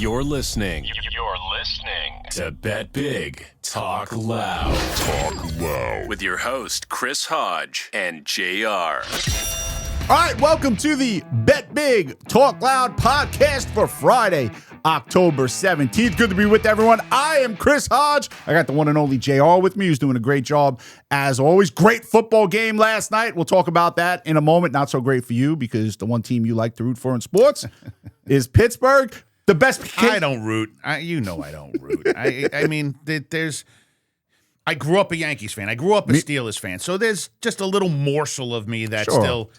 You're listening to Bet Big, Talk Loud. Talk Loud. With your host, Chris Hodge and JR. All right, welcome to the Bet Big, Talk Loud podcast for Friday, October 17th. Good to be with everyone. I am Chris Hodge. I got the one and only JR with me, who's doing a great job as always. Great football game last night. We'll talk about that in a moment. Not so great for you because the one team you like to root for in sports is Pittsburgh. The best. I don't root. I don't root. I mean, I grew up a Yankees fan. I grew up a Steelers fan. So there's just a little morsel of me that still.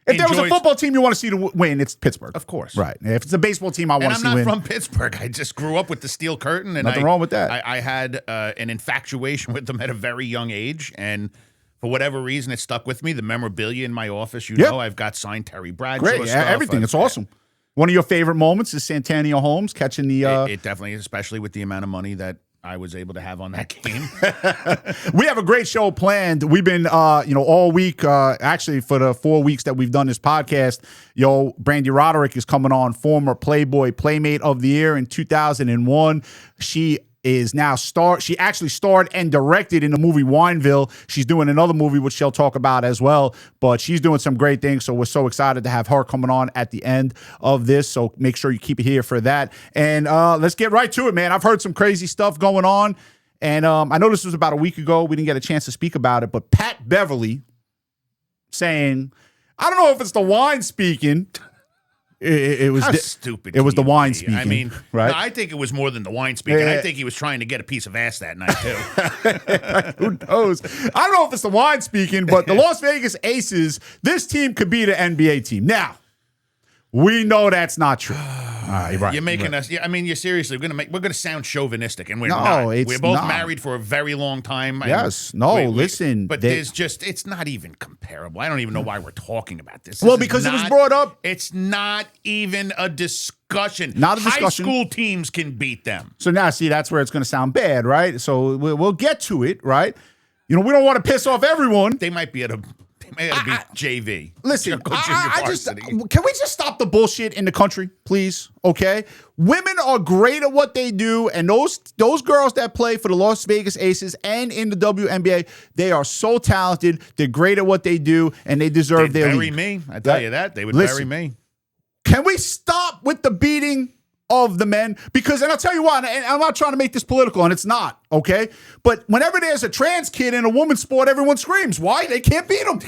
If there was a football team you want to see to win, it's Pittsburgh. Of course. Right. If it's a baseball team I want to see win. And I'm not from Pittsburgh. I just grew up with the Steel Curtain. And Nothing wrong with that. I had an infatuation with them at a very young age. And for whatever reason, it stuck with me. The memorabilia in my office, know, I've got signed Terry Bradshaw Great. stuff. Everything. It's awesome. One of your favorite moments is Santonio Holmes catching the... It definitely is, especially with the amount of money that I was able to have on that game. We have a great show planned. We've been, all week, actually for the 4 weeks that we've done this podcast, Brandy Roderick is coming on, former Playboy Playmate of the Year in 2001. She is now she actually starred and directed in the movie Wineville. She's doing another movie, which she'll talk about as well, but she's doing some great things, so we're so excited to have her coming on at the end of this, so make sure you keep it here for that. And let's get right to it, man. I've heard some crazy stuff going on, and I know this was about a week ago. We didn't get a chance to speak about it, but Pat Beverly saying, I don't know if it's the wine speaking. It was stupid. It was the wine speaking. I mean, right? No, I think it was more than the wine speaking. I think he was trying to get a piece of ass that night too. Who knows? I don't know if it's the wine speaking, but the Las Vegas Aces, this team could be the NBA team. Now, we know that's not true. Right, you're making us. I mean, you're seriously. We're gonna sound chauvinistic, and we're no, not. We're both not. married for a very long time. Yes. Listen. But it's not even comparable. I don't even know why we're talking about this. Because it was brought up. It's not even a discussion. Not a discussion. High school teams can beat them. So now, see, that's where it's going to sound bad, right? So we'll get to it, right? We don't want to piss off everyone. They might be JV. Listen, can we just stop the bullshit in the country, please? Okay? Women are great at what they do, and those girls that play for the Las Vegas Aces and in the WNBA, they are so talented. They're great at what they do, and they deserve their league. Me. I tell you that. They would bury me. Can we stop with the beating of the men? Because, and I'll tell you why, and I'm not trying to make this political, and it's not, okay? But whenever there's a trans kid in a woman's sport, everyone screams. Why? They can't beat them.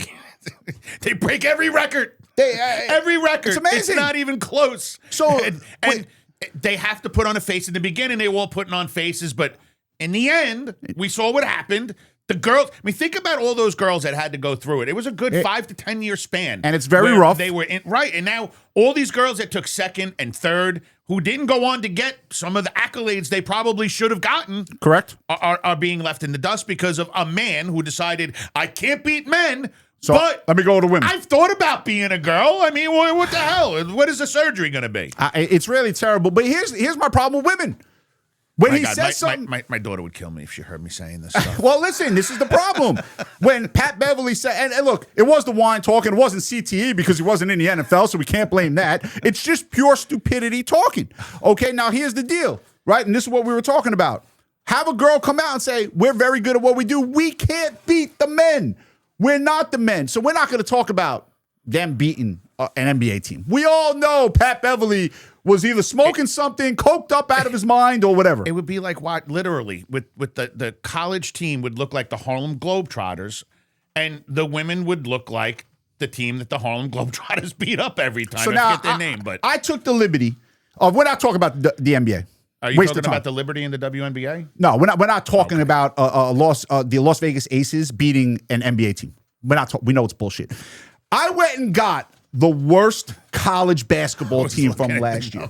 They break every record. Every record. It's amazing. It's not even close. So, and they have to put on a face. In the beginning, they were all putting on faces, but in the end, we saw what happened. The girls, think about all those girls that had to go through it. It was a good 5 to 10 year span. And it's very rough. They were right. And now all these girls that took second and third, who didn't go on to get some of the accolades they probably should have gotten. Correct. Are being left in the dust because of a man who decided, I can't beat men. So but let me go to women. I've thought about being a girl. I mean, what the hell? What is the surgery going to be? It's really terrible. But here's my problem with women. When he says something, my daughter would kill me if she heard me saying this stuff. Well, listen, this is the problem. When Pat Beverly said, and look, it was the wine talking. It wasn't CTE because he wasn't in the NFL, so we can't blame that. It's just pure stupidity talking. Okay, now here's the deal, right? And this is what we were talking about. Have a girl come out and say, we're very good at what we do. We can't beat the men. We're not the men. So we're not going to talk about them beating an NBA team. We all know Pat Beverly was either smoking something, coked up out of his mind, or whatever. It would be like what, literally, with the college team would look like the Harlem Globetrotters, and the women would look like the team that the Harlem Globetrotters beat up every time. So I now, forget their name, but I took the liberty of, we're not talking about the NBA. Are you talking about the Liberty in the WNBA? No, we're not talking about the Las Vegas Aces beating an NBA team. We know it's bullshit. I went and got the worst college basketball team from last year.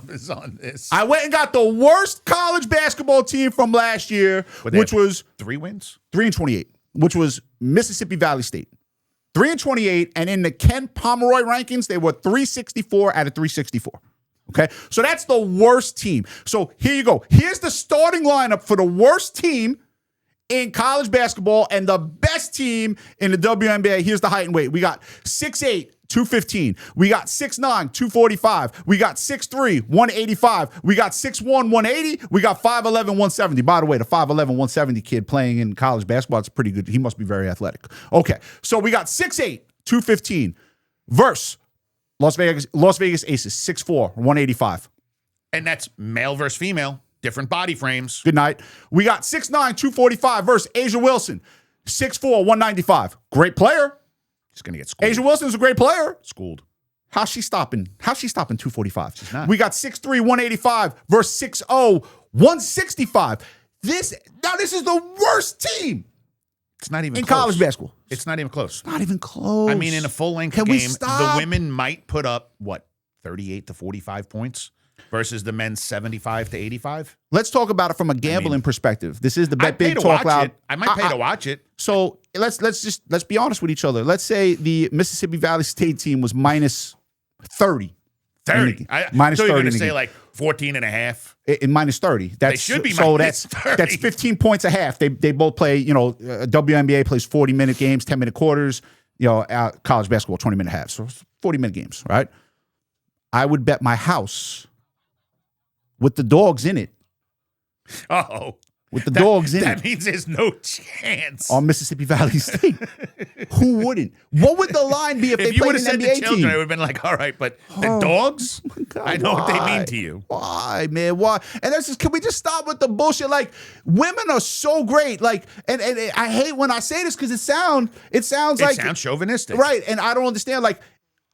I went and got the worst college basketball team from last year, which was 3 wins? 3-28, which was Mississippi Valley State. 3-28, and in the Ken Pomeroy rankings, they were 364 out of 364. Okay, so that's the worst team. So here you go. Here's the starting lineup for the worst team in college basketball and the best team in the WNBA. Here's the height and weight. We got 6'8", 215. We got 6'9", 245. We got 6'3", 185. We got 6'1", 180. We got 5'11", 170. By the way, the 5'11", 170 kid playing in college basketball, it's pretty good. He must be very athletic. Okay, so we got 6'8", 215 versus Las Vegas Aces, 6'4", 185. And that's male versus female, different body frames. Good night. We got 6'9", 245 versus Asia Wilson, 6'4", 195. Great player. She's going to get schooled. Asia Wilson's a great player. Schooled. How's she stopping 245? She's not. We got 6'3", 185 versus 6'0", 165. This is the worst team. It's not even in close. college basketball. It's not even close. Not even close. I mean, in a full-length Can we game, stop? the women might put up, 38 to 45 points versus the men's 75 to 85. Let's talk about it from a gambling perspective. This is the Bet Big Talk Loud. I might pay to watch it. So let's be honest with each other. Let's say the Mississippi Valley State team was minus 30. 30. Minus so 30. You're going to say like 14 and a half? In minus 30. They should be so minus 30. That's 15 points a half. They both play, WNBA plays 40-minute games, 10-minute quarters, college basketball, 20-minute halves. So 40-minute games, right? I would bet my house with the dogs in it. Uh-oh. With the dogs in it. That means there's no chance. On Mississippi Valley State. Who wouldn't? What would the line be if they played an NBA the children, team? I would have been like, all right, but the dogs? God, I know what they why? mean to you. Why, man? Why? And that's just, can we just stop with the bullshit? Like, women are so great. Like, and I hate when I say this because it sounds like. It sounds chauvinistic. Right. And I don't understand. Like,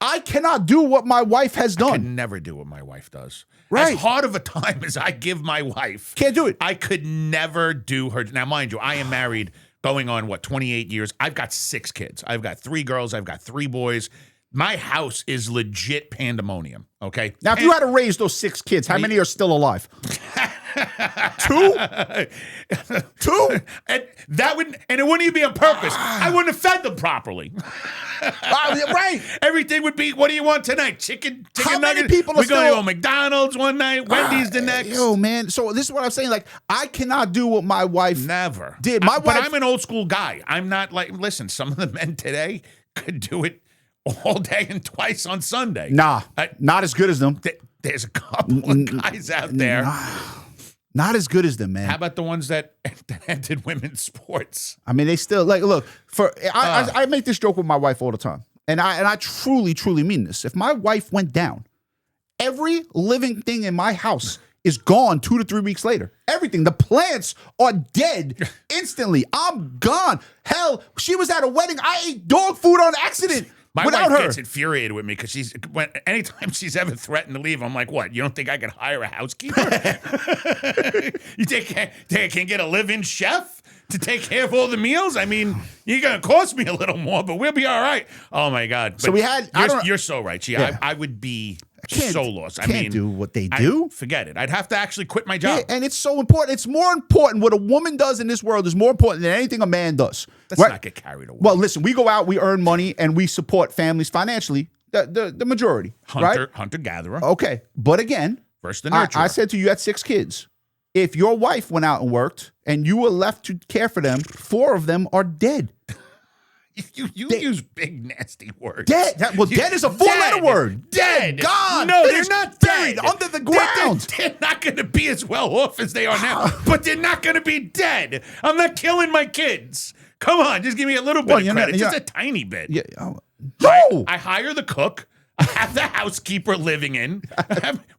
I cannot do what my wife has done. I could never do what my wife does. Right. As hard of a time as I give my wife. Can't do it. I could never do her. Now, mind you, I am married going on, 28 years. I've got 6 kids. I've got 3 girls. I've got 3 boys. My house is legit pandemonium, okay? Now, if you had to raise those 6 kids, how many are still alive? 2? 2? And it wouldn't even be on purpose. I wouldn't have fed them properly. Right. Everything would be, what do you want tonight? Chicken How many nuggets? people are We're going to still- go McDonald's one night, Wendy's the next. Yo, man. So this is what I'm saying. Like, I cannot do what my wife Never did. But wife, I'm an old school guy. I'm not like, listen, some of the men today could do it all day and twice on Sunday. Nah, not as good as them. There's a couple of guys out there. Not as good as them, man. How about the ones that entered women's sports? I mean, they still like. Look, I make this joke with my wife all the time, and I truly mean this. If my wife went down, every living thing in my house is gone 2 to 3 weeks later. Everything. The plants are dead instantly. I'm gone. Hell, she was at a wedding. I ate dog food on accident. My without wife her. gets infuriated with me because anytime she's ever threatened to leave, I'm like, what? You don't think I could hire a housekeeper? You think I can get a live-in chef to take care of all the meals? I mean, you're going to cost me a little more, but we'll be all right. Oh, my God. But So we had. You're so right. I would be so lost. I Can't mean, do what they do. Forget it. I'd have to actually quit my job. Yeah, and it's so important. It's more important. What a woman does in this world is more important than anything a man does. Let's not get carried away. Well, listen, we go out, we earn money, and we support families financially. The majority, right? Hunter-gatherer. Okay, but again, First the nurturer. I said to you, you had 6 kids. If your wife went out and worked and you were left to care for them, 4 of them are dead. You use big, nasty words. Dead. Dead is a 4-letter word. Dead. Gone. No, Finished, they're not buried dead. under the ground. They're not going to be as well off as they are now, but they're not going to be dead. I'm not killing my kids. Come on, just give me a little bit of credit. Just a tiny bit. Yeah. No. I hire the cook. I have the housekeeper living in.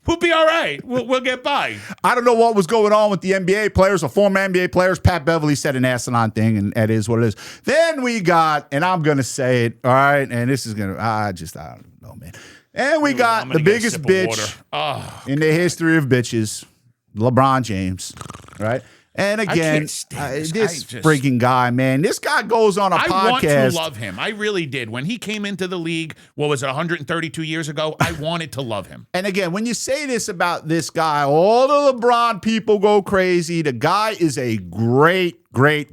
We'll be all right. We'll get by. I don't know what was going on with the NBA players or former NBA players. Pat Beverly said an asinine thing, and that is what it is. Then we got, and I'm going to say it, all right, and this is going to, I don't know, man. And we got the biggest bitch in the history of bitches, LeBron James, right? And again, this freaking guy, man, this guy goes on a podcast. I want to love him. I really did. When he came into the league, what was it, 132 years ago? I wanted to love him. And again, when you say this about this guy, all the LeBron people go crazy. The guy is a great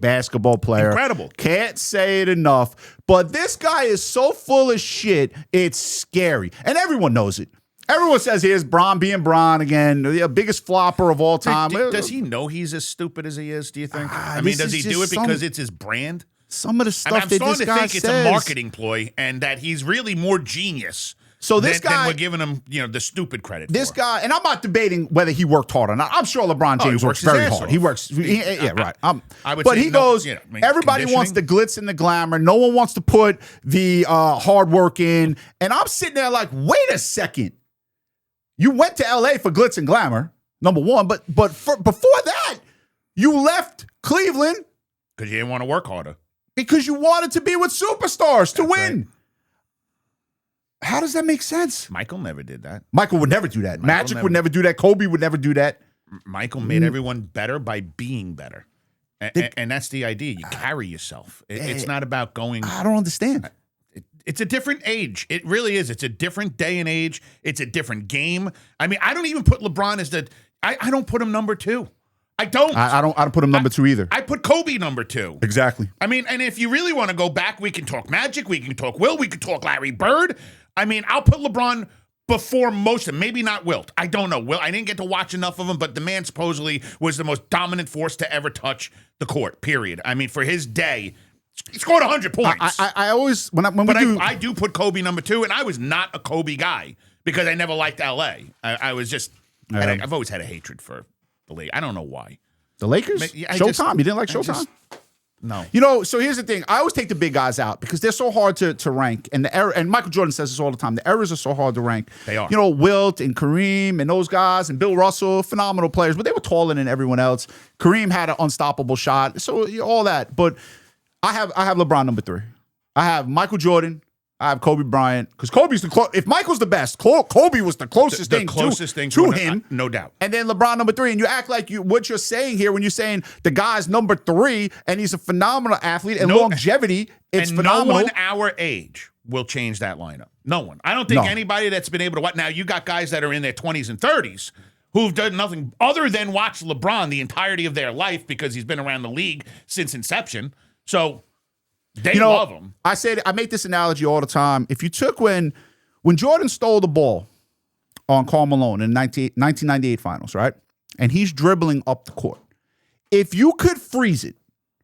basketball player. Incredible. Can't say it enough. But this guy is so full of shit, it's scary. And everyone knows it. Everyone says here's Bron being Bron again, the biggest flopper of all time. Does he know he's as stupid as he is, do you think? I mean, does he do it because it's his brand? Some of the stuff I'm that starting this to guy think it's says. a marketing ploy, and that he's really more genius. So this than guy, we're giving him, the stupid credit. this for. guy, and I'm not debating whether he worked hard or not. I'm sure LeBron James he works works his very ass hard. off. He works, yeah, right. I would but say he goes, everybody wants the conditioning. glitz and the glamour. No one wants to put the hard work in. And I'm sitting there like, wait a second. You went to LA for glitz and glamour, number one, but before that, you left Cleveland because you didn't want to work harder. Because you wanted to be with superstars to That's win. right. How does that make sense? Michael never did that. Michael would never do that. Magic would never do that. Kobe would never do that. Michael made everyone better by being better. And that's the idea. You carry yourself. It's not about going. I don't understand. It's a different age. It really is. It's a different day and age. It's a different game. I mean, I don't even put LeBron as I don't put him number 2. I don't. I don't put him number 2 either. I put Kobe number 2. Exactly. I mean, and if you really want to go back, we can talk Magic, we can talk Wilt, we can talk Larry Bird. I mean, I'll put LeBron before most of them. Maybe not Wilt. I don't know. Wilt, I didn't get to watch enough of him, but the man supposedly was the most dominant force to ever touch the court, period. I mean, for his day, he scored 100 points. I always, I do put Kobe number 2, and I was not a Kobe guy because I never liked L.A. I was just, I've always had a hatred for the league. I don't know why. The Lakers? Showtime. You didn't like Showtime? No. So here's the thing. I always take the big guys out because they're so hard to rank. And and Michael Jordan says this all the time. The errors are so hard to rank. They are. Wilt and Kareem and those guys and Bill Russell, phenomenal players, but they were taller than everyone else. Kareem had an unstoppable shot. So all that. But I have LeBron number 3. I have Michael Jordan. I have Kobe Bryant because Kobe's if Michael's the best, Kobe was the closest thing to him, no doubt. And then LeBron number 3, and you act like what you're saying here when you're saying the guy's number 3 and he's a phenomenal athlete and longevity. It's phenomenal. No one our age will change that lineup. No one. I don't think anybody that's been able to watch. Now you got guys that are in their 20s and 30s who've done nothing other than watch LeBron the entirety of their life because he's been around the league since inception. So. They love him. I make this analogy all the time. If you took when Jordan stole the ball on Karl Malone in 1998 finals, right? And he's dribbling up the court. If you could freeze it,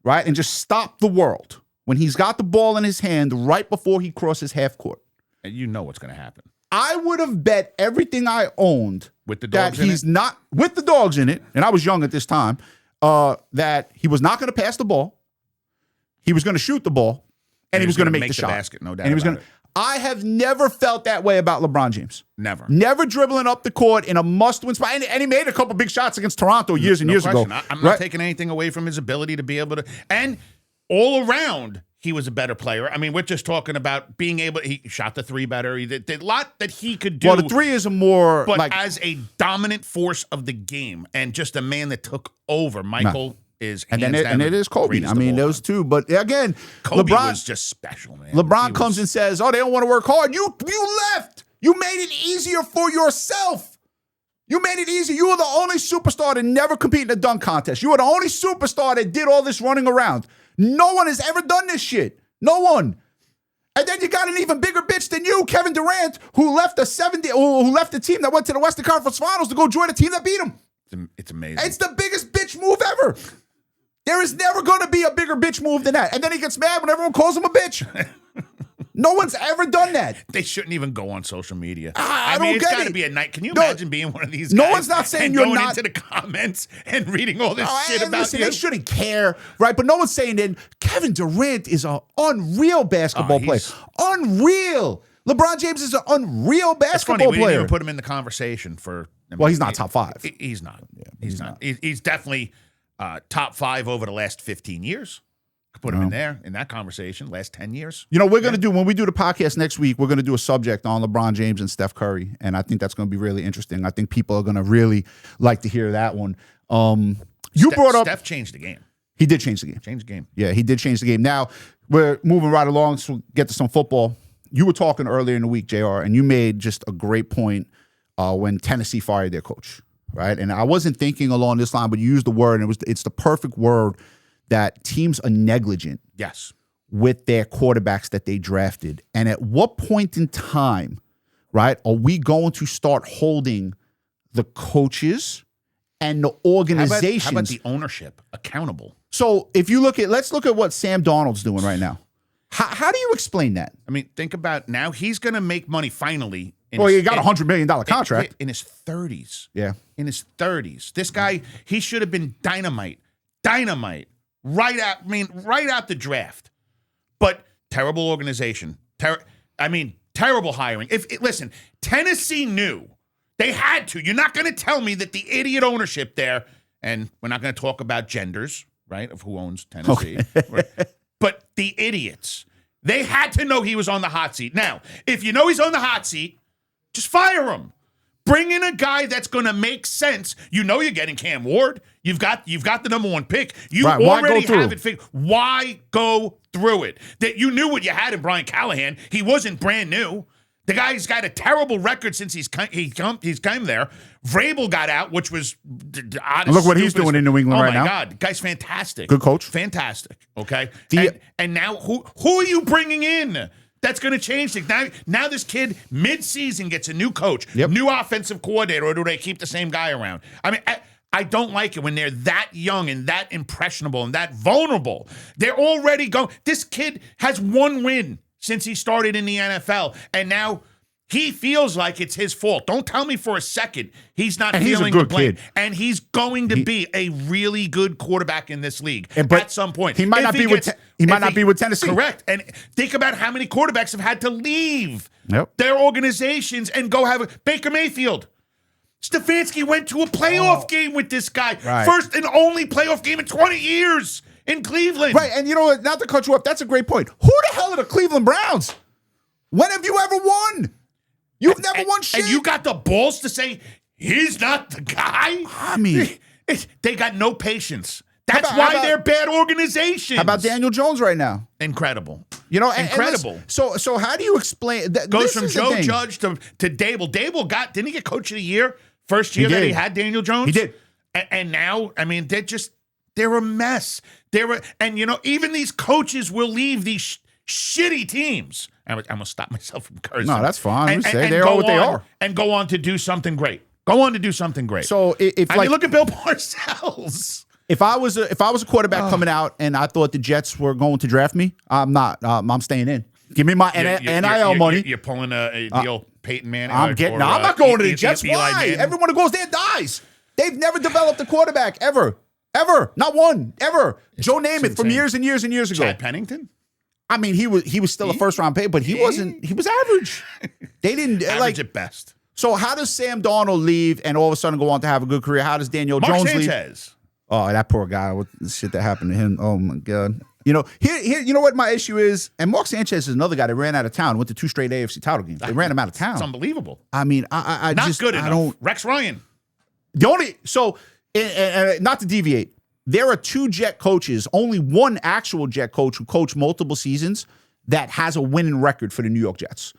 right, and just stop the world when he's got the ball in his hand right before he crosses half court. And you know what's going to happen. I would have bet everything I owned with the dogs that he's not with the dogs in it, and I was young at this time, that he was not going to pass the ball. He was going to shoot the ball, and he was going to make the shot. Basket, no doubt. And he was going to. I have never felt that way about LeBron James. Never dribbling up the court in a must-win spot, and he made a couple big shots against Toronto years and years ago. I'm not taking anything away from his ability to be able to, and all around he was a better player. I mean, we're just talking about being able. He shot the 3 better. He did a lot that he could do. Well, the 3 is a more, but as a dominant force of the game and just a man that took over, Michael. And it is Kobe. I mean, those two. But again, Kobe LeBron was just special, man. LeBron comes and says, "Oh, they don't want to work hard." You left. You made it easier for yourself. You made it easy. You were the only superstar to never compete in a dunk contest. You were the only superstar that did all this running around. No one has ever done this shit. No one. And then you got an even bigger bitch than you, Kevin Durant, who left the team that went to the Western Conference Finals to go join a team that beat him. It's amazing. It's the biggest bitch move ever. There is never going to be a bigger bitch move than that. And then he gets mad when everyone calls him a bitch. No one's ever done that. They shouldn't even go on social media. I mean, don't it's get got to it. be a night. Can you imagine being one of these guys? No one's not saying you're going not into the comments and reading all this shit about you. They shouldn't care, right? But no one's saying that Kevin Durant is an unreal basketball player. Unreal. LeBron James is an unreal basketball player. We didn't even put him in the conversation for. Well, he's not top 5. He's not. Yeah, he's not. He's definitely top 5 over the last 15 years. Could put him in there in that conversation. Last 10 years. You know, we're going to do when we do the podcast next week. We're going to do a subject on LeBron James and Steph Curry, and I think that's going to be really interesting. I think people are going to really like to hear that one. Brought up Steph changed the game. He did change the game. Changed the game. Yeah, he did change the game. Now we're moving right along. So we'll get to some football. You were talking earlier in the week, JR, and you made just a great point when Tennessee fired their coach, right? And I wasn't thinking along this line, but you used the word, and it's the perfect word that teams are negligent. Yes. With their quarterbacks that they drafted. And at what point in time, right, are we going to start holding the coaches and the How organizations. about the ownership accountable? So if you let's look at what Sam Darnold's doing right now. How do you explain that? I mean, think about now he's going to make money finally. Well, he got a $100 million contract. In his 30s. Yeah. In his 30s. This guy, he should have been dynamite. Dynamite. Right out the draft. But terrible organization. Terrible hiring. Listen, Tennessee knew. They had to. You're not going to tell me that the idiot ownership there, and we're not going to talk about genders, right, of who owns Tennessee. Okay. Right? But the idiots, they had to know he was on the hot seat. Now, if you know he's on the hot seat, just fire him. Bring in a guy that's going to make sense. You know you're getting Cam Ward. You've got the #1 pick. You already have it figured. Why go through it? That you knew what you had in Brian Callahan. He wasn't brand new. The guy's got a terrible record since he's come there. Vrabel got out, which was look what he's doing in New England right now. Oh my God, the guy's fantastic. Good coach, fantastic. Okay, and now who are you bringing in? That's going to change things. Now this kid mid-season gets a new coach, new offensive coordinator, or do they keep the same guy around? I mean, I don't like it when they're that young and that impressionable and that vulnerable. They're already going. This kid has one win since he started in the NFL, and now he feels like it's his fault. Don't tell me for a second he's not feeling the blame. And he's going to be a really good quarterback in this league at some point. He might not be with Tennessee. Correct. And think about how many quarterbacks have had to leave their organizations and go have a Baker Mayfield. Stefanski went to a playoff game with this guy. Right. First and only playoff game in 20 years in Cleveland. Right. And you know what? Not to cut you off, that's a great point. Who the hell are the Cleveland Browns? When have you ever won? You've never won shit. And you got the balls to say he's not the guy? I mean, they got no patience. That's why they're bad organizations. How about Daniel Jones right now? Incredible. You know, incredible. So how do you explain that? Goes from Joe Judge to Dable. Dable didn't he get Coach of the Year first year that he had Daniel Jones? He did. And now, I mean, they're a mess. And you know, even these coaches will leave these shitty teams. I'm going to stop myself from cursing. No, that's fine. They are what they are. And go on to do something great. So if you look at Bill Parcells. If I was a quarterback coming out and I thought the Jets were going to draft me, I'm not. I'm staying in. Give me my NIL money. You're pulling the old Peyton Manning. I'm not going to the Jets. Why? Everyone who goes there dies. They've never developed a quarterback ever. Not one. Ever. Joe Namath from years and years and years ago. Chad Pennington? I mean, he was still a first round pick, but he wasn't. He was average. They didn't average at best. So how does Sam Darnold leave and all of a sudden go on to have a good career? How does Daniel Jones leave? Oh, that poor guy with the shit that happened to him. Oh my God. You know, here, you know what my issue is? And Mark Sanchez is another guy that ran out of town, went to 2 straight AFC title games. They ran him out of town. It's unbelievable. I mean, I not just good I enough. don't. Rex Ryan. Not to deviate. There are 2 Jet coaches, only one actual Jet coach who coached multiple seasons that has a winning record for the New York Jets.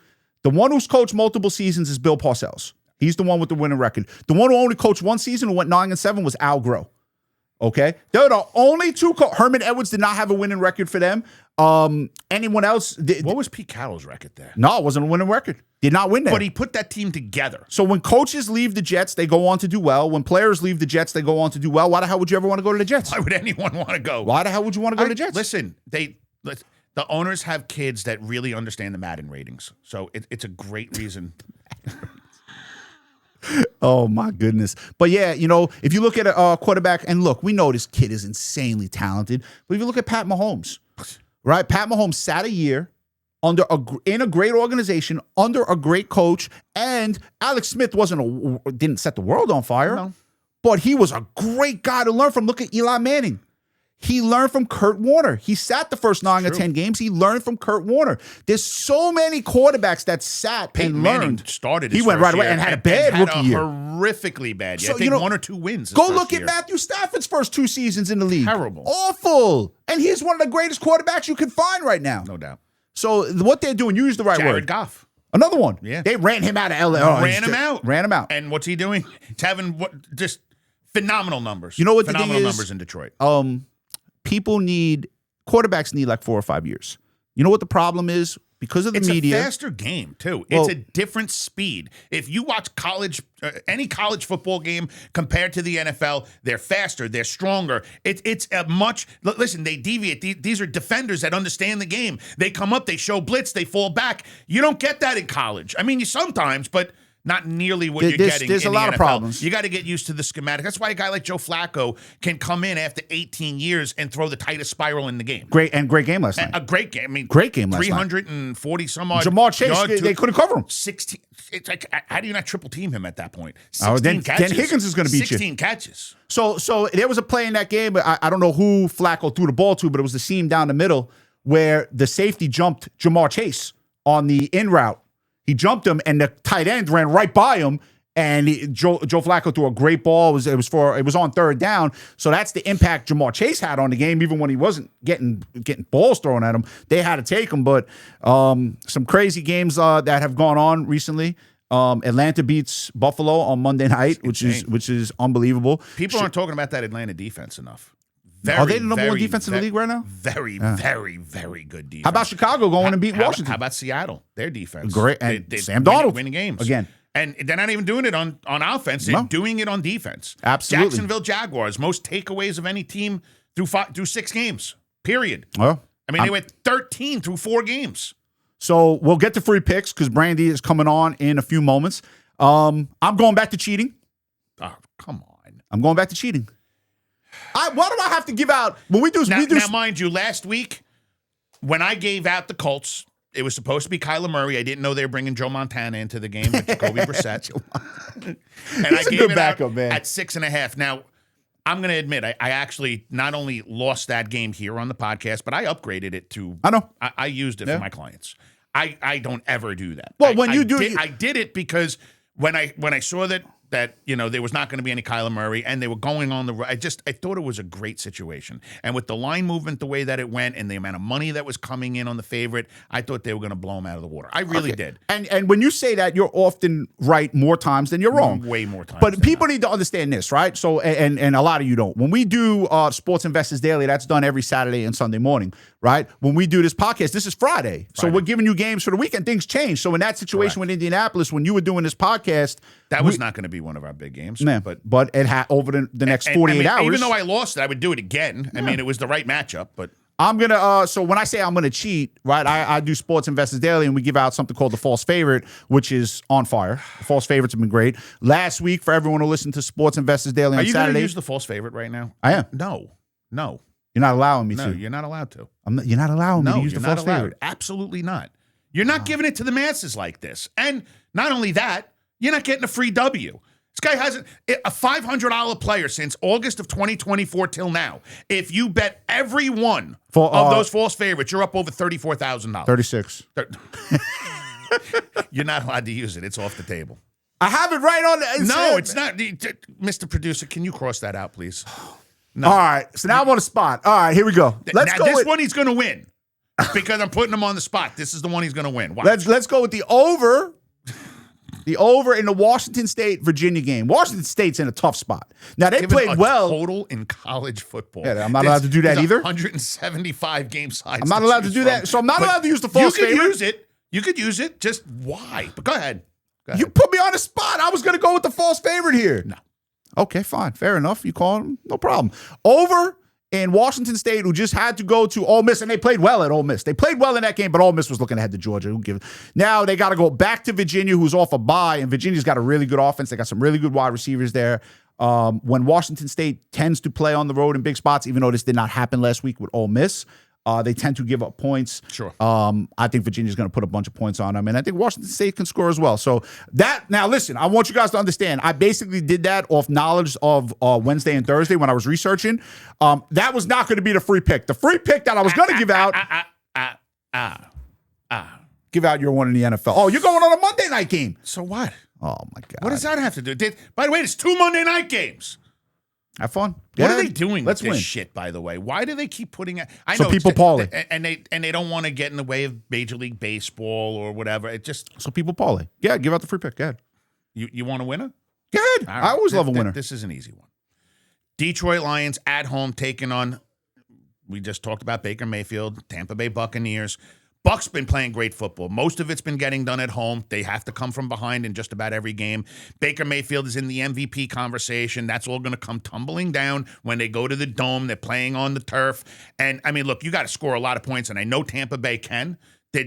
The one who's coached multiple seasons is Bill Parcells. He's the one with the winning record. The one who only coached one season who went 9-7 was Al Groh. Okay? They're the only 2 Herman Edwards did not have a winning record for them. Anyone else? What was Pete Carroll's record there? No, it wasn't a winning record. Did not win there. But he put that team together. So when coaches leave the Jets, they go on to do well. When players leave the Jets, they go on to do well. Why the hell would you ever want to go to the Jets? Why would anyone want to go? Why the hell would you want to go to the Jets? Listen, the owners have kids that really understand the Madden ratings. So it's a great reason. Oh, my goodness. But, yeah, you know, if you look at a quarterback, and look, we know this kid is insanely talented. But if you look at Pat Mahomes, right? Pat Mahomes sat a year in a great organization, under a great coach, and Alex Smith didn't set the world on fire. No. But he was a great guy to learn from. Look at Eli Manning. He learned from Kurt Warner. He sat the first 9 or 10 games. He learned from Kurt Warner. There's so many quarterbacks that sat Peyton and Manning learned. Started. He went right away and had a bad rookie year. Horrifically bad. Yeah, So, I think 1 or 2 wins. Go look at Matthew Stafford's first 2 seasons in the league. Terrible. Awful. And he's one of the greatest quarterbacks you can find right now. No doubt. So what they're doing, you use the right word. Jared Goff. Another one. Yeah. They ran him out of LA. Ran him out. Ran him out. And what's he doing? He's having just phenomenal numbers. You know what the phenomenal thing is? Numbers in Detroit. Quarterbacks need like 4 or 5 years. You know what the problem is? because of the it's media. It's a faster game, too. Well, it's a different speed. If you watch any college football game compared to the NFL, they're faster, they're stronger. It's a much, listen, they deviate. These are defenders that understand the game. They come up, they show blitz, they fall back. You don't get that in college. I mean, you sometimes, but not nearly what you're getting There's in a lot the NFL. of problems. You got to get used to the schematic. That's why a guy like Joe Flacco can come in after 18 years and throw the tightest spiral in the game. Great game last night. A great game. I mean, great game last night. 340 some odd. Jamar Chase, they couldn't cover him. 16. It's like, how do you not triple team him at that point? 16 then catches. Dan Higgins is going to beat 16 you. catches. So there was a play in that game. I don't know who Flacco threw the ball to, but it was the seam down the middle where the safety jumped Jamar Chase on the in route. He jumped him, and the tight end ran right by him. And Joe Flacco threw a great ball. It was on third down. So that's the impact Jamar Chase had on the game, even when he wasn't getting balls thrown at him. They had to take him. But some crazy games that have gone on recently. Atlanta beats Buffalo on Monday night, which is unbelievable. People aren't talking about that Atlanta defense enough. Are they the number one defense in the league right now? Very, very, very good defense. How about Chicago going and beat Washington? How about Seattle? Their defense. Great. And Sam Darnold winning games. Again. And they're not even doing it on offense. They're doing it on defense. Absolutely. Jacksonville Jaguars, most takeaways of any team through 6 games, period. Well, I mean, they went 13 through 4 games. So we'll get to free picks because Brandy is coming on in a few moments. I'm going back to cheating. Oh, come on. I'm going back to cheating. Why do I have to give out when we do? Now, mind you, last week when I gave out the Colts, it was supposed to be Kyler Murray. I didn't know they were bringing Joe Montana into the game with Jacoby Brissett. And I gave it backup, man. At 6.5. Now, I'm going to admit, I actually not only lost that game here on the podcast, but I upgraded it to. I know. I used it for my clients. I don't ever do that. Well, I did it because when I saw that there was not going to be any Kyler Murray and they were going on the I thought it was a great situation. And with the line movement the way that it went and the amount of money that was coming in on the favorite, I thought they were going to blow him out of the water. I really did. And when you say that, you're often right more times than you're wrong. Way more times. But people need to understand this, right? So and a lot of you don't. When we do Sports Investors Daily, that's done every Saturday and Sunday morning, right? When we do this podcast, this is Friday. So we're giving you games for the weekend. Things change. So in that situation with Indianapolis, when you were doing this podcast, that was not going to be one of our big games. Man, but it had over the next 48 hours. Even though I lost it, I would do it again. Yeah. I mean, it was the right matchup, but I'm gonna. So when I say I'm gonna cheat, right? I do Sports Investors Daily, and we give out something called the false favorite, which is on fire. The false favorites have been great. Last week, for everyone who listened to Sports Investors Daily on Saturday, are you going to use the false favorite right now? I am. No. You're not allowing me to. No, you're not allowed to. You're not allowing me to use the false favorite. Absolutely not. You're not giving it to the masses like this. And not only that, you're not getting a free W. This guy has a $500 player since August of 2024 till now. If you bet every one of those false favorites, you're up over $34,000. 36. You're not allowed to use it. It's off the table. I have it right on. No, it's not. Mr. Producer, can you cross that out, please? No. All right. So now I'm on the spot. All right, here we go. Let's go. This one he's going to win because I'm putting him on the spot. This is the one he's going to win. Watch. Let's go with the over. The over in the Washington State-Virginia game. Washington State's in a tough spot. Now, they played well. Total in college football. Yeah, I'm not allowed to do that either. 175 game sides. I'm not allowed to do that. So I'm not allowed to use the false favorite. You could use it. Just why? But go ahead. You put me on the spot. I was going to go with the false favorite here. No. Okay, fine. Fair enough. You call him. No problem. Over in Washington State, who just had to go to Ole Miss, and they played well at Ole Miss. They played well in that game, but Ole Miss was looking ahead to Georgia. Now they got to go back to Virginia, who's off a bye, and Virginia's got a really good offense. They got some really good wide receivers there. When Washington State tends to play on the road in big spots, even though this did not happen last week with Ole Miss, they tend to give up points. Sure. I think Virginia's going to put a bunch of points on them, and I think Washington State can score as well. So now listen, I want you guys to understand. I basically did that off knowledge of Wednesday and Thursday when I was researching. That was not going to be the free pick. The free pick that I was going to give out. Give out your one in the NFL. Oh, you're going on a Monday night game. So what? Oh my God. What does that have to do? By the way, it's 2 Monday night games. Have fun. What are they doing Let's with this win. shit, by the way? Why do they keep putting it? I So know people parlay. and they don't want to get in the way of Major League Baseball or whatever. It just So people parlay. Yeah, give out the free pick. Go ahead. You want a winner? Go ahead. Right. I always love a winner. This is an easy one. Detroit Lions at home taking on, we just talked about Baker Mayfield, Tampa Bay Buccaneers. Bucks been playing great football. Most of it's been getting done at home. They have to come from behind in just about every game. Baker Mayfield is in the MVP conversation. That's all going to come tumbling down when they go to the Dome. They're playing on the turf. And, I mean, look, you got to score a lot of points, and I know Tampa Bay can. They're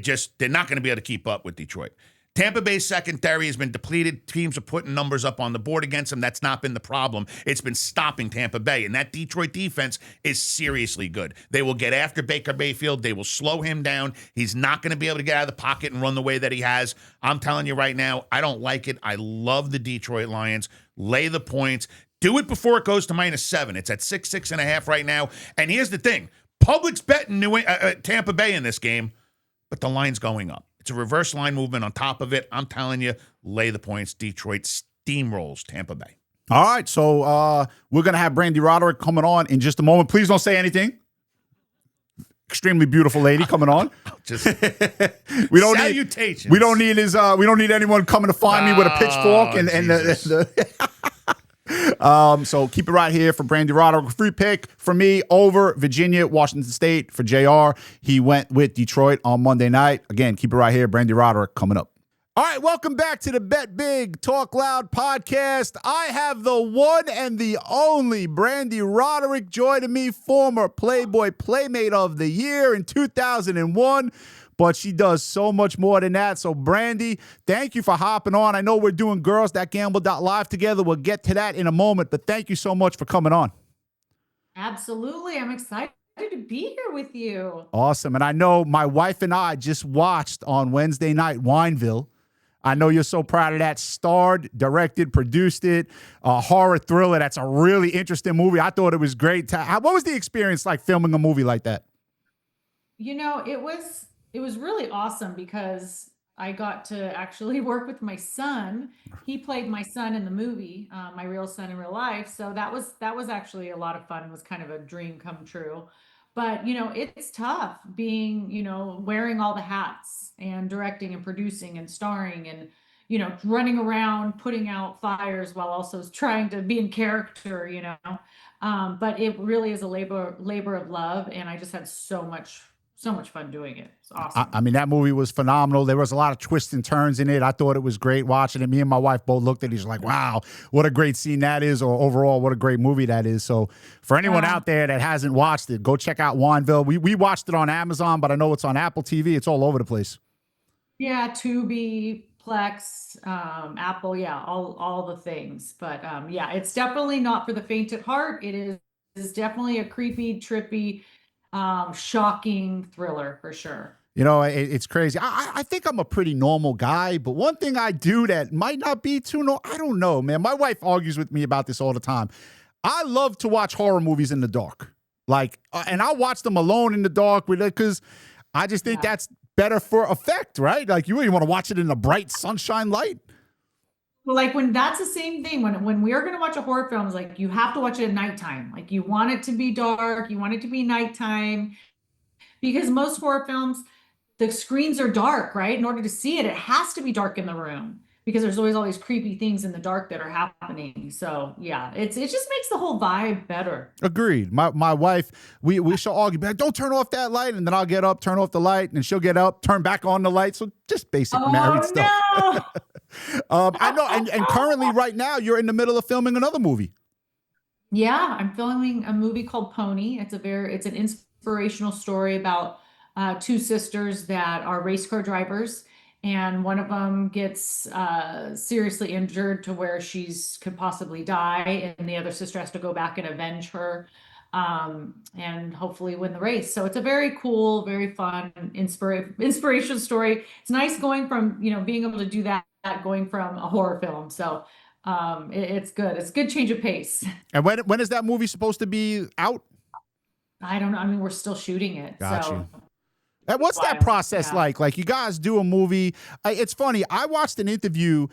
not going to be able to keep up with Detroit. Tampa Bay's secondary has been depleted. Teams are putting numbers up on the board against them. That's not been the problem. It's been stopping Tampa Bay. And that Detroit defense is seriously good. They will get after Baker Mayfield. They will slow him down. He's not going to be able to get out of the pocket and run the way that he has. I'm telling you right now, I don't like it. I love the Detroit Lions. Lay the points. Do it before it goes to -7. It's at 6.5 right now. And here's the thing. Public's betting Tampa Bay in this game, but the line's going up. It's a reverse line movement on top of it. I'm telling you, lay the points. Detroit steamrolls Tampa Bay. All right, so we're going to have Brandy Roderick coming on in just a moment. Please don't say anything. Extremely beautiful lady coming on. Just we don't salutations. Need, we don't need his. We don't need anyone coming to find me with a pitchfork so keep it right here for Brandy Roderick. Free pick for me over Virginia, Washington State for JR. He went with Detroit on Monday night. Again, keep it right here. Brandy Roderick coming up. All right, welcome back to the Bet Big, Talk Loud podcast. I have the one and the only Brandy Roderick joining me, former Playboy Playmate of the Year in 2001. But she does so much more than that. So, Brandy, thank you for hopping on. I know we're doing Girls That Gamble Live together. We'll get to that in a moment. But thank you so much for coming on. Absolutely. I'm excited to be here with you. Awesome. And I know my wife and I just watched on Wednesday night Wineville. I know you're so proud of that. Starred, directed, produced it. A horror thriller. That's a really interesting movie. I thought it was great. What was the experience like filming a movie like that? You know, it was really awesome because I got to actually work with my son. He played my son in the movie, my real son in real life. So that was actually a lot of fun. It was kind of a dream come true. But, you know, it's tough being, you know, wearing all the hats and directing and producing and starring and, you know, running around, putting out fires while also trying to be in character, you know. But it really is a labor of love. And I just had so much fun doing it. It's awesome. I mean, that movie was phenomenal. There was a lot of twists and turns in it. I thought it was great watching it. Me and my wife both looked at it. She's like, wow, what a great scene that is, or overall, what a great movie that is. So for anyone out there that hasn't watched it, go check out Wineville. We watched it on Amazon, but I know it's on Apple TV. It's all over the place. Yeah, Tubi, Plex, Apple, yeah, all the things. But yeah, it's definitely not for the faint at heart. It is definitely a creepy, trippy, shocking thriller for sure. You know, it's crazy. I think I'm a pretty normal guy, but one thing I do that might not be too normal, I don't know, man. My wife argues with me about this all the time. I love to watch horror movies in the dark. Like, and I watch them alone in the dark with it because I just think that's better for effect, right? Like, you really want to watch it in a bright sunshine light. Well, like when that's the same thing, when we are going to watch a horror film, it's like you have to watch it at nighttime. Like you want it to be dark, you want it to be nighttime, because most horror films, the screens are dark, right? In order to see it, it has to be dark in the room because there's always all these creepy things in the dark that are happening. So yeah, it just makes the whole vibe better. Agreed. My wife, we shall argue, but don't turn off that light, and then I'll get up, turn off the light, and she'll get up, turn back on the light. So just basic married stuff. No. I know, and currently right now you're in the middle of filming another movie. Yeah, I'm filming a movie called Pony. It's an inspirational story about two sisters that are race car drivers, and one of them gets seriously injured to where could possibly die, and the other sister has to go back and avenge her, and hopefully win the race. So it's a very cool, very fun, inspirational story. It's nice going from, you know, being able to do that, going from a horror film. So it's good. It's a good change of pace. And when is that movie supposed to be out? I don't know. I mean, we're still shooting it. Got so. you. And what's that process like? Like, you guys do a movie. It's funny. I watched an interview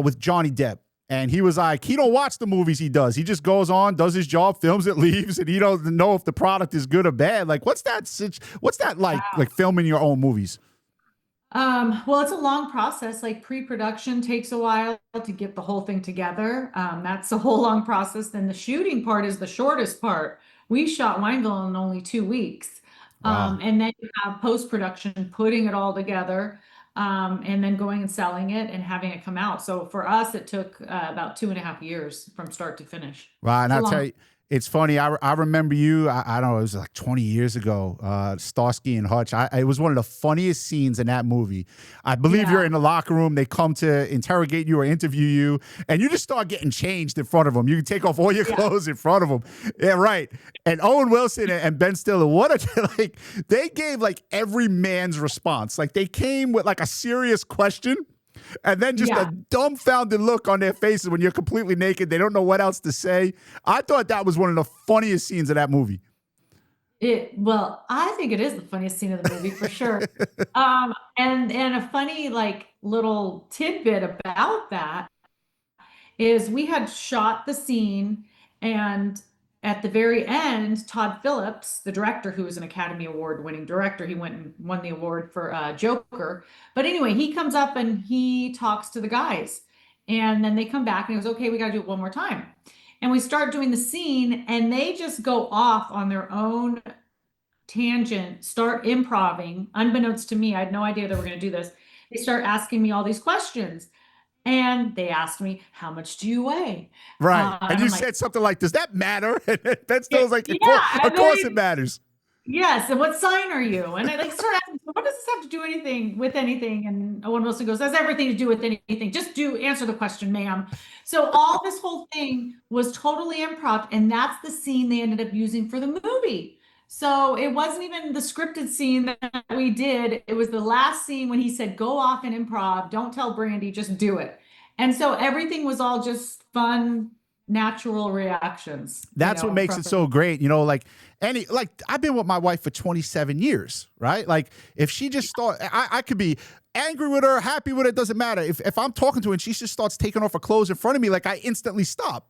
with Johnny Depp, and he was like, he don't watch the movies he does. He just goes on, does his job, films it, leaves, and he doesn't know if the product is good or bad. Like, what's that like? Like filming your own movies? Well, it's a long process. Like pre-production takes a while to get the whole thing together. That's a whole long process. Then the shooting part is the shortest part. We shot Wineville in only 2 weeks. Wow. And then you have post-production, putting it all together, and then going and selling it and having it come out. So for us, it took about 2.5 years from start to finish. Wow. And It's a I'll long. tell you, it's funny. I remember you. I don't know. It was like 20 years ago. Starsky and Hutch. It was one of the funniest scenes in that movie. I believe you're Yeah. in the locker room. They come to interrogate you or interview you, and you just start getting changed in front of them. You can take off all your clothes in front of them. Yeah, right. And Owen Wilson and Ben Stiller. Like they gave like every man's response. Like they came with like a serious question. And then just a dumbfounded look on their faces when you're completely naked. They don't know what else to say. I thought that was one of the funniest scenes of that movie. Well, I think it is the funniest scene of the movie for sure. And a funny like little tidbit about that is we had shot the scene, and at the very end, Todd Phillips, the director, who was an Academy Award winning director, he went and won the award for Joker. But anyway, he comes up and he talks to the guys, and then they come back and he goes, okay, we got to do it one more time. And we start doing the scene, and they just go off on their own tangent, start improving, unbeknownst to me. I had no idea they were going to do this. They start asking me all these questions. And they asked me, how much do you weigh? Right. And you I'm like, said something like, does that matter? And Ben Stiller's like, of and course then- it matters. yes. And what sign are you? And I like start asking, what does this have to do anything with anything? And Owen Wilson goes, has everything to do with anything. Just answer the question, ma'am. So all this whole thing was totally improv. And that's the scene they ended up using for the movie. So it wasn't even the scripted scene that we did. It was the last scene when he said, go off and improv. Don't tell Brandy, just do it. And so everything was all just fun, natural reactions. That's what makes it so great. Like I've been with my wife for 27 years, right? Like if she just thought, I could be angry with her, happy with her, it doesn't matter. If I'm talking to her and she just starts taking off her clothes in front of me, like I instantly stop.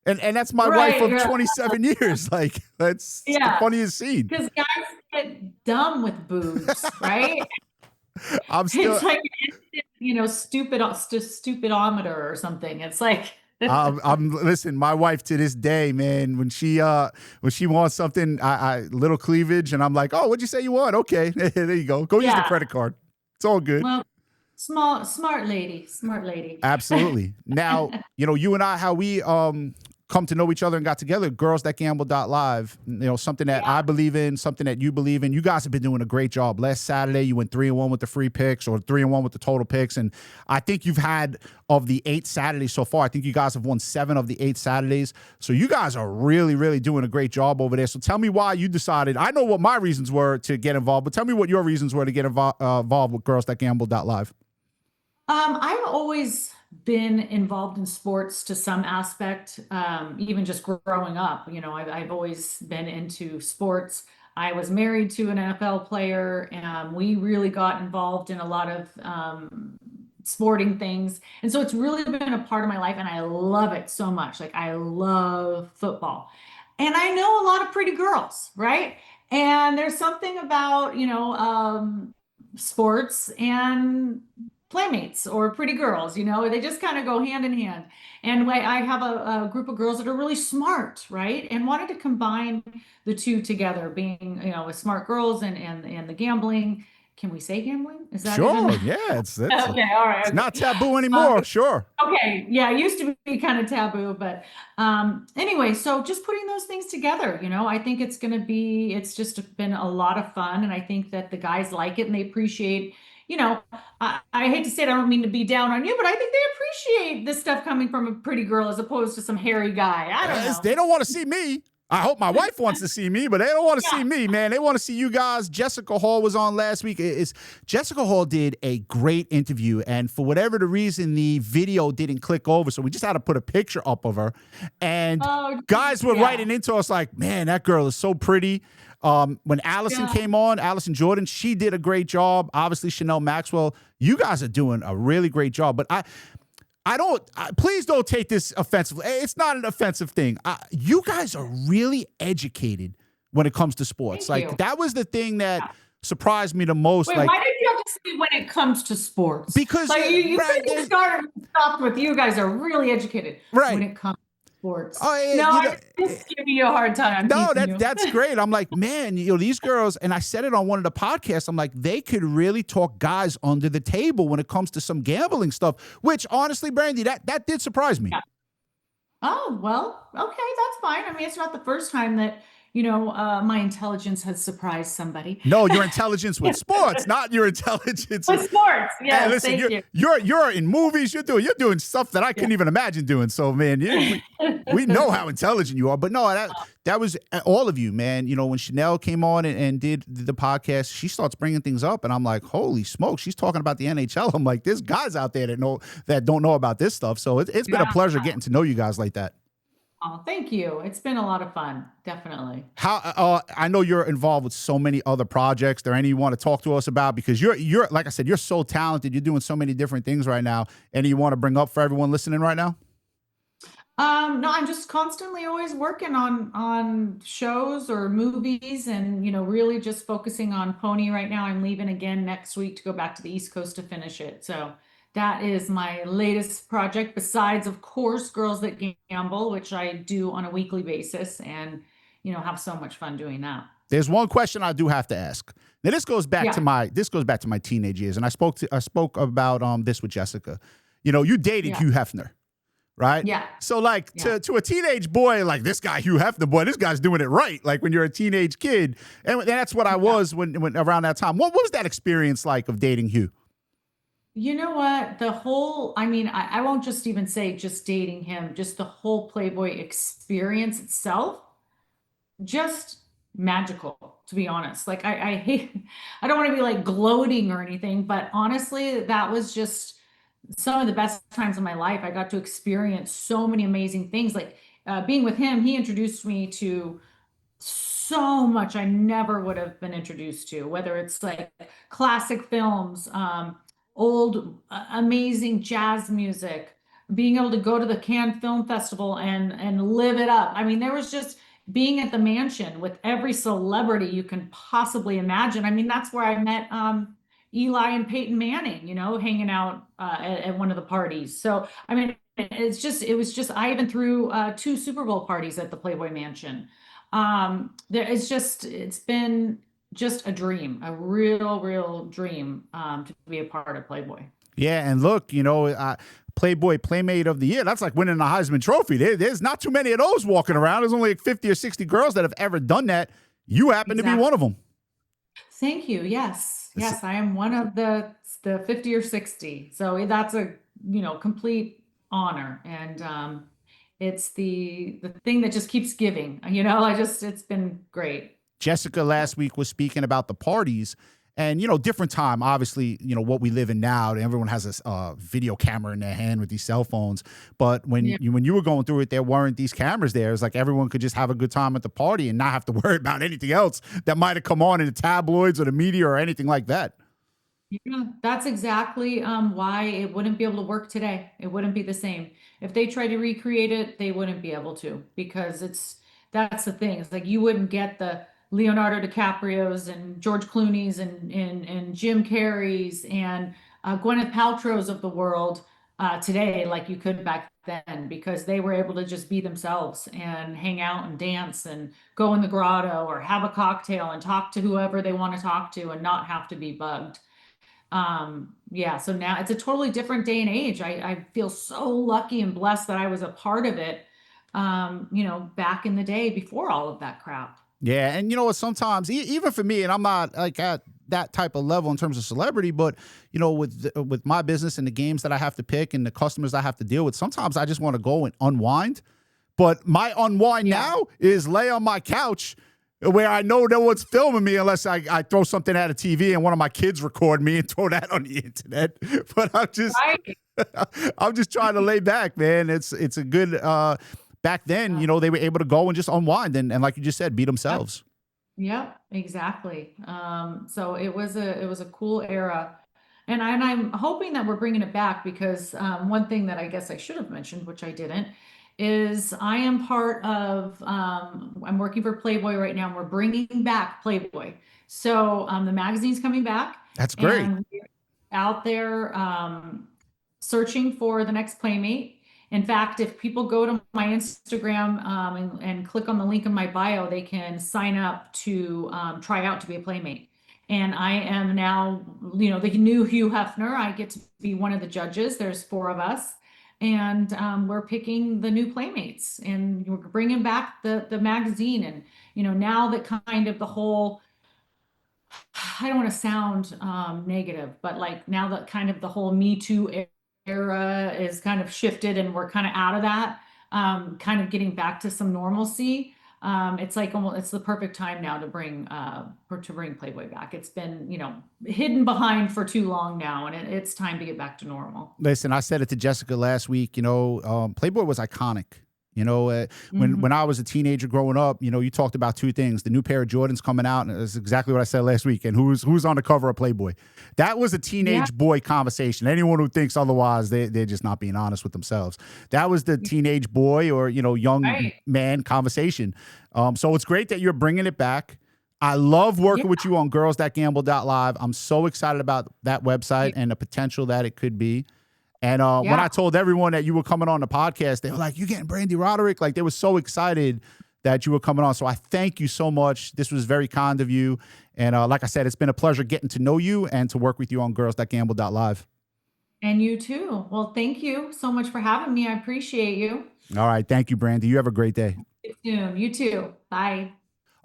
And that's my wife of 27 years. Like that's the funniest scene. Because guys get dumb with boobs, right? I'm still. It's like stupidometer or something. It's like. Listen, my wife to this day, man, when she wants something, I little cleavage, and I'm like, oh, what'd you say you want? Okay, there you go. Go use the credit card. It's all good. Well, smart lady. Absolutely. Now, you and I, how we come to know each other and got together, girlsthatgamble.live, something that I believe in, something that you believe in. You guys have been doing a great job. Last Saturday, you went 3-1 with the free picks or 3-1 with the total picks. And I think you've had, of the 8 Saturdays so far, I think you guys have won 7 of the 8 Saturdays. So you guys are really, really doing a great job over there. So tell me why you decided. I know what my reasons were to get involved, but tell me what your reasons were to get involved with girlsthatgamble.live. I've always been involved in sports to some aspect, even just growing up. I've always been into sports. I was married to an NFL player, and we really got involved in a lot of sporting things. And so it's really been a part of my life, and I love it so much. Like I love football. And I know a lot of pretty girls, right? And there's something about, sports and playmates or pretty girls, they just kind of go hand in hand. And I have a group of girls that are really smart, right? And wanted to combine the two together, being, with smart girls and the gambling. Can we say gambling? Is that sure? Even? Yeah, it's okay, all right. It's not taboo anymore. Sure. Okay, yeah, it used to be kind of taboo, but anyway, so just putting those things together, I think it's just been a lot of fun, and I think that the guys like it and they appreciate. I hate to say it, I don't mean to be down on you, but I think they appreciate this stuff coming from a pretty girl as opposed to some hairy guy. I don't know. They don't want to see me. I hope my wife wants to see me, but they don't want to see me, man. They want to see you guys. Jessica Hall was on last week. Jessica Hall did a great interview, and for whatever the reason, the video didn't click over, so we just had to put a picture up of her. And guys were writing into us like, man, that girl is so pretty. When Allison came on, Allison Jordan, she did a great job. Obviously, Chanel Maxwell, you guys are doing a really great job. But please don't take this offensively. It's not an offensive thing. You guys are really educated when it comes to sports. Thank you. That was the thing that surprised me the most. Wait, why did you have to say when it comes to sports? Because you stopped with you guys are really educated. Right. When it comes. sports. Oh, yeah, No, you know, I'm just giving you a hard time. I'm no, teasing you. that's great. I'm like, man, these girls, and I said it on one of the podcasts, I'm like, they could really talk guys under the table when it comes to some gambling stuff, which honestly, Brandy, that did surprise me. Yeah. Oh, well, okay, that's fine. I mean, it's not the first time that, my intelligence has surprised somebody. No, your intelligence with sports, not your intelligence With sports. Hey, Yes, listen, thank you. you're in movies. You're doing stuff that I couldn't even imagine doing. So, man, we know how intelligent you are. But no, that was all of you, man. When Chanel came on and did the podcast, she starts bringing things up, and I'm like, holy smoke, she's talking about the NHL. I'm like, there's guys out there that don't know about this stuff. So it's been a pleasure getting to know you guys like that. Oh, thank you. It's been a lot of fun, definitely. How I know you're involved with so many other projects. There any you want to talk to us about? Because you're like I said, you're so talented. You're doing so many different things right now. Any you want to bring up for everyone listening right now? No, I'm just constantly always working on shows or movies, and really just focusing on Pony right now. I'm leaving again next week to go back to the East Coast to finish it. So that is my latest project, besides, of course, Girls That Gamble, which I do on a weekly basis, and have so much fun doing that. There's one question I do have to ask. Now this goes back to my teenage years, and I spoke about this with Jessica. You dated Hugh Hefner, right? Yeah. So to a teenage boy, like this guy Hugh Hefner, boy, this guy's doing it right. Like when you're a teenage kid, and that's what I was when around that time. What was that experience like of dating Hugh? You know what? I won't just even say just dating him, just the whole Playboy experience itself, just magical, to be honest. Like I hate, I don't want to be like gloating or anything, but honestly, that was just some of the best times of my life. I got to experience so many amazing things. Like being with him, he introduced me to so much I never would have been introduced to, whether it's like classic films, old amazing jazz music, being able to go to the Cannes Film Festival and live it up. I mean, there was just being at the mansion with every celebrity you can possibly imagine. I mean, that's where I met Eli and Peyton Manning, hanging out at one of the parties. So, I mean, it was just, I even threw 2 Super Bowl parties at the Playboy Mansion. It's been just a dream, a real dream to be a part of Playboy. Yeah, and look, Playboy Playmate of the Year, that's like winning a Heisman Trophy. There's not too many of those walking around. There's only like 50 or 60 girls that have ever done that. You happen to be one of them. Thank you. Yes, I am one of the 50 or 60. So that's a complete honor, and it's the thing that just keeps giving. It's been great. Jessica last week was speaking about the parties and, different time, obviously, what we live in now, everyone has a video camera in their hand with these cell phones. But when you were going through it, there weren't these cameras there. It's like everyone could just have a good time at the party and not have to worry about anything else that might have come on in the tabloids or the media or anything like that. Yeah, that's exactly why it wouldn't be able to work today. It wouldn't be the same. If they tried to recreate it, they wouldn't be able to, because that's the thing. It's like you wouldn't get the Leonardo DiCaprio's and George Clooney's and Jim Carrey's and Gwyneth Paltrow's of the world today like you could back then, because they were able to just be themselves and hang out and dance and go in the grotto or have a cocktail and talk to whoever they want to talk to and not have to be bugged. So now it's a totally different day and age. I feel so lucky and blessed that I was a part of it, back in the day before all of that crap. Yeah, and sometimes even for me, and I'm not like at that type of level in terms of celebrity, but with my business and the games that I have to pick and the customers I have to deal with, sometimes I just want to go and unwind. But my unwind now is lay on my couch where I know no one's filming me unless I throw something at a TV and one of my kids record me and throw that on the internet. But I'm just trying to lay back, man. It's a good. Back then, they were able to go and just unwind and like you just said, be themselves. Yep, exactly. So it was a cool era, and I'm hoping that we're bringing it back, because one thing that I guess I should have mentioned, which I didn't, is I am part of. I'm working for Playboy right now, and we're bringing back Playboy. So the magazine's coming back. That's great. And we're out there searching for the next Playmate. In fact, if people go to my Instagram and click on the link in my bio, they can sign up to try out to be a Playmate. And I am now, the new Hugh Hefner. I get to be one of the judges. There's 4 of us. And we're picking the new Playmates, and we're bringing back the magazine. And, now that kind of the whole, I don't want to sound negative, but like now that kind of the whole Me Too era is kind of shifted and we're kind of out of that, kind of getting back to some normalcy. It's like it's the perfect time now to bring Playboy back. It's been, hidden behind for too long now, and it's time to get back to normal. Listen, I said it to Jessica last week. Playboy was iconic. When I was a teenager growing up, you talked about 2 things: the new pair of Jordans coming out, and that's exactly what I said last week. And who's on the cover of Playboy? That was a teenage boy conversation. Anyone who thinks otherwise, they're just not being honest with themselves. That was the teenage boy or young man conversation. So it's great that you're bringing it back. I love working with you on girls.gamble.live. I'm so excited about that website and the potential that it could be. And when I told everyone that you were coming on the podcast, they were like, "You getting Brandy Roderick?" Like, they were so excited that you were coming on. So I thank you so much. This was very kind of you. And like I said, it's been a pleasure getting to know you and to work with you on girls.gamble.live. And you too. Well, thank you so much for having me. I appreciate you. All right. Thank you, Brandy. You have a great day. Soon. You too. Bye.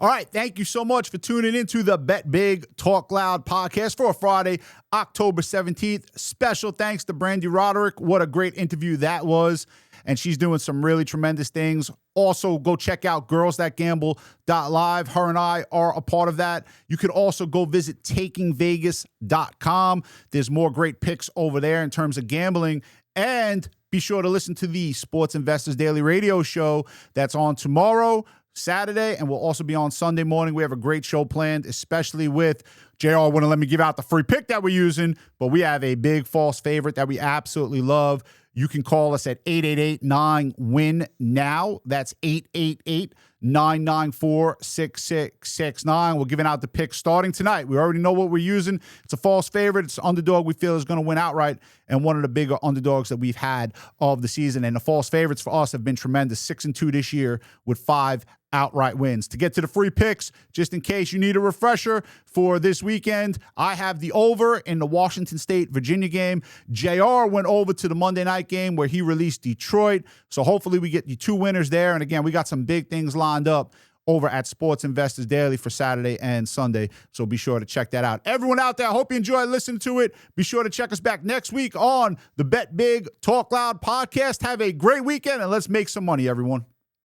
All right, thank you so much for tuning into the Bet Big, Talk Loud podcast for Friday, October 17th. Special thanks to Brandy Roderick. What a great interview that was. And she's doing some really tremendous things. Also, go check out girls.gamble.live. Her and I are a part of that. You could also go visit takingvegas.com. There's more great picks over there in terms of gambling. And be sure to listen to the Sports Investors Daily Radio Show that's on tomorrow, Saturday, and we'll also be on Sunday morning. We have a great show planned, especially with JR wouldn't let me give out the free pick that we're using, but we have a big false favorite that we absolutely love. You can call us at 888-9-WIN-NOW. That's 888-994-6669. We're giving out the picks starting tonight. We already know what we're using. It's a false favorite. It's an underdog we feel is going to win outright, and one of the bigger underdogs that we've had of the season. And the false favorites for us have been tremendous. 6-2 this year with 5 outright wins. To get to the free picks, just in case you need a refresher for this weekend, I have the over in the Washington State-Virginia game. JR went over to the Monday night game where he released Detroit. So hopefully we get you 2 winners there. And again, we got some big things lined up over at Sports Investors Daily for Saturday and Sunday. So be sure to check that out. Everyone out there, I hope you enjoyed listening to it. Be sure to check us back next week on the Bet Big, Talk Loud podcast. Have a great weekend, and let's make some money, everyone.